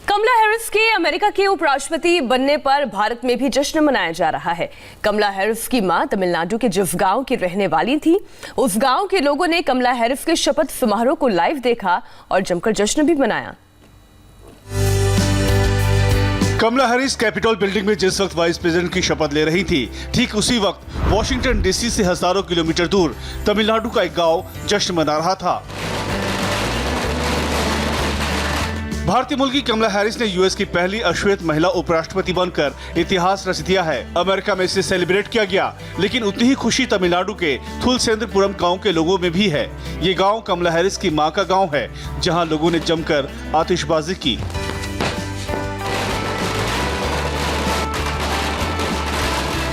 कमला Harris के America के उपराष्ट्रपति बनने पर भारत में भी जश्न मनाया जा रहा है। कमला हैरिस की मां तमिलनाडु के जिस गांव की रहने वाली थी, उस गांव के लोगों ने कमला हैरिस के शपथ समारोह को लाइव देखा और जमकर जश्न भी मनाया। कमला हैरिस कैपिटल बिल्डिंग में जिस वक्त वाइस प्रेसिडेंट की शपथ ले रही थी, ठीक उसी वक्त वॉशिंगटन डीसी से हजारों किलोमीटर दूर तमिलनाडु का एक गांव जश्न मना रहा था। भारतीय मूल की कमला हैरिस ने यूएस की पहली अश्वेत महिला उपराष्ट्रपति बनकर इतिहास रच दिया है। अमेरिका में इसे सेलिब्रेट किया गया, लेकिन उतनी ही खुशी तमिलनाडु के थुलसेंद्रपुरम गांव के लोगों में भी है। ये गांव कमला हैरिस की मां का गांव है, जहां लोगों ने जमकर आतिशबाजी की।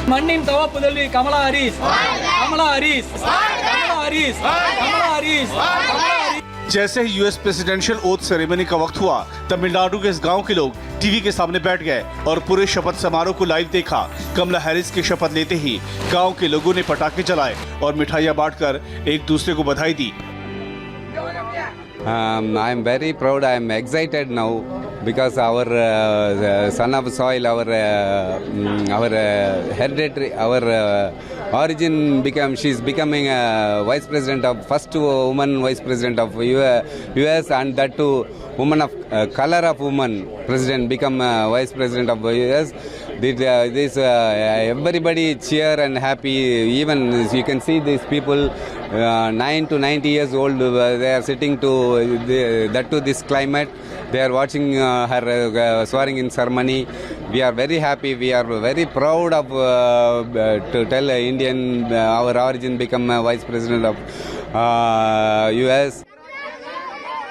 मण्णिन तवपुदल्ली कमला हैरिस, कमला हैरिस, कमला हैरिस, कमला हैरिस, कमला हैरिस। जैसे ही यूएस प्रेसिडेंशियल ओथ सेरेमनी का वक्त हुआ, तमिलनाडु के इस गांव के लोग टीवी के सामने बैठ गए और पूरे शपथ समारोह को लाइव देखा। कमला हैरिस की शपथ लेते ही गांव के लोगों ने पटाखे चलाए और मिठाइयां बांटकर एक दूसरे को बधाई दी। I am very proud. I am excited now because our son of soil, our hereditary, our origin become. She is becoming vice president of first woman vice president of US, and that too woman of color of woman president become vice president of US. This everybody cheer and happy. Even you can see these people 9 to 90 years old. They are sitting to that to this climate. They are watching her swearing in ceremony. We are very happy. We are very proud of to tell Indian our origin become vice president of US.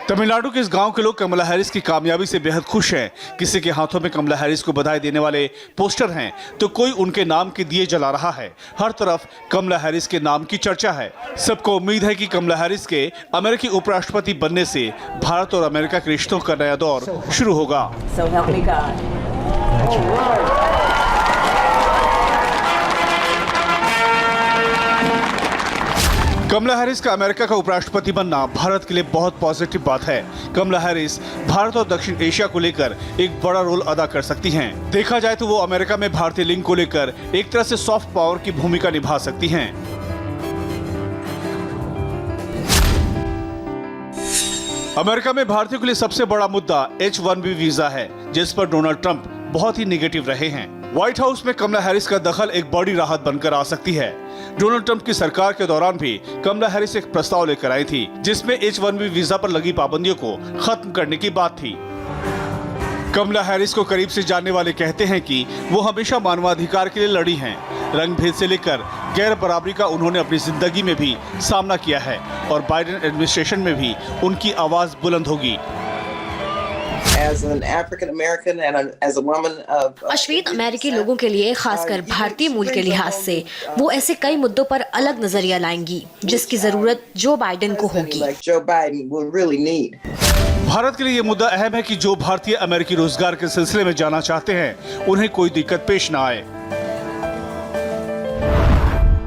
Tamil Nadu के इस गांव के लोग कमला Harris की कामयाबी से बेहद खुश हैं। किसी के हाथों में कमला हैरिस को बधाई देने वाले पोस्टर हैं, तो कोई उनके नाम के दिए जला रहा है। हर तरफ कमला हैरिस के नाम की चर्चा है। सबको उम्मीद है कि कमला हैरिस के अमेरिकी उपराष्ट्रपति बनने से भारत और अमेरिका के रिश्तों का नया दौर शुरू होगा। कमला हैरिस का अमेरिका का उपराष्ट्रपति बनना भारत के लिए बहुत पॉजिटिव बात है। कमला हैरिस भारत और दक्षिण एशिया को लेकर एक बड़ा रोल अदा कर सकती हैं। देखा जाए तो वो अमेरिका में भारतीय लिंग को लेकर एक तरह से सॉफ्ट पावर की भूमिका निभा सकती हैं। अमेरिका में भारतीयों के लिए सबसे बड़ा मुद्दा H-1B वीजा है, जिस पर डोनाल्ड ट्रंप बहुत ही निगेटिव रहे हैं। व्हाइट हाउस में कमला हैरिस का दखल एक बड़ी राहत बनकर आ सकती है। डोनाल्ड ट्रंप की सरकार के दौरान भी कमला हैरिस एक प्रस्ताव लेकर आई थी, जिसमें H-1B वीजा पर लगी पाबंदियों को खत्म करने की बात थी। कमला हैरिस को करीब से जानने वाले कहते हैं कि वो हमेशा मानवाधिकार के लिए लड़ी हैं। रंग भेद से लेकर गैर बराबरी का उन्होंने अपनी जिंदगी में भी सामना किया है और बाइडेन एडमिनिस्ट्रेशन में भी उनकी आवाज बुलंद होगी। अश्वेत अमेरिकी लोगों के लिए, खासकर भारतीय मूल के लिहाज से, वो ऐसे कई मुद्दों पर अलग नजरिया लाएंगी जिसकी जरूरत जो बाइडेन को होगी। भारत के लिए ये मुद्दा अहम है कि जो भारतीय अमेरिकी रोजगार के सिलसिले में जाना चाहते हैं, उन्हें कोई दिक्कत पेश न आए।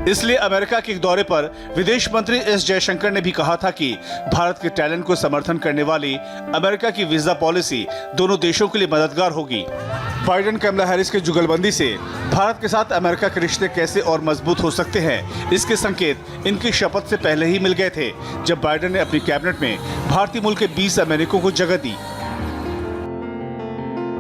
इसलिए अमेरिका के एक दौरे पर विदेश मंत्री एस जयशंकर ने भी कहा था कि भारत के टैलेंट को समर्थन करने वाली अमेरिका की वीजा पॉलिसी दोनों देशों के लिए मददगार होगी। बाइडेन कमला हैरिस के जुगलबंदी से भारत के साथ अमेरिका के रिश्ते कैसे और मजबूत हो सकते हैं, इसके संकेत इनकी शपथ से पहले ही मिल गए थे, जब बाइडेन ने अपनी कैबिनेट में भारतीय मूल के 20 अमेरिकियों को जगह दी।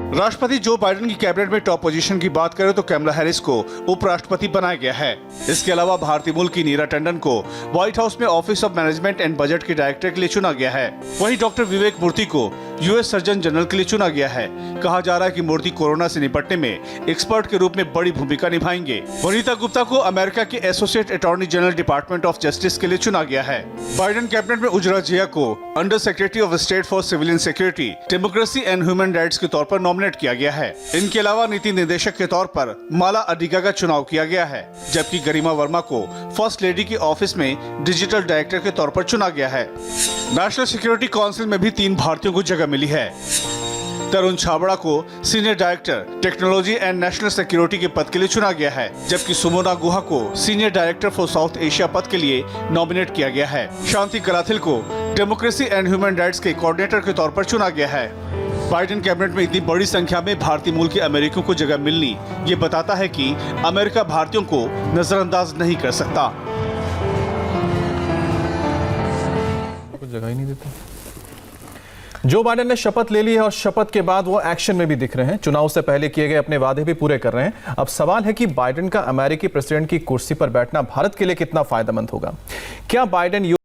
राष्ट्रपति जो बाइडेन की कैबिनेट में टॉप पोजीशन की बात करें तो कमला हैरिस को उपराष्ट्रपति बनाया गया है। इसके अलावा भारतीय मूल की नीरा टंडन को व्हाइट हाउस में office of management and budget के डायरेक्टर के लिए चुना गया है। वहीं डॉक्टर विवेक मूर्ति को यूएस सर्जन जनरल के लिए चुना गया है। कहा जा रहा है कि मूर्ति कोरोना से निपटने में एक्सपर्ट के रूप में बड़ी भूमिका निभाएंगे। वनीता गुप्ता को अमेरिका के associate attorney general department of justice के लिए चुना गया है। बाइडेन कैबिनेट में उजरा जिया को under secretary of state for civilian security, democracy and human rights के तौर पर नॉमिनेट किया गया है। इनके अलावा नीति निदेशक के तौर पर माला अडिगा का चुनाव किया गया है, जबकि गरिमा वर्मा को फर्स्ट लेडी के ऑफिस में डिजिटल डायरेक्टर के तौर पर चुना गया है। नेशनल सिक्योरिटी काउंसिल में भी 3 भारतीयों को जगह मिली है। तरुण छाबड़ा को senior director technology and national security के पद के लिए चुना गया है, जबकि सुमोना गुहा को senior director for south Asia पद के लिए नॉमिनेट किया गया है। शांति कलाथिल को डेमोक्रेसी एंड ह्यूमन राइट्स के कोऑर्डिनेटर के तौर पर चुना गया है। बाइडेन कैबिनेट में इतनी बड़ी संख्या में भारतीय मूल के अमेरिकियों को जगह मिलनी ये बताता है कि अमेरिका भारतीयों को नजरअंदाज नहीं कर सकता। कुछ जगह ही नहीं देते। जो बाइडेन ने शपथ ले ली है और शपथ के बाद वो एक्शन में भी दिख रहे हैं। चुनाव से पहले किए गए अपने वादे भी पूरे कर रहे हैं। अब सवाल है कि बाइडेन का अमेरिकी प्रेसिडेंट की कुर्सी पर बैठना भारत के लिए कितना फायदेमंद होगा। क्या बाइडेन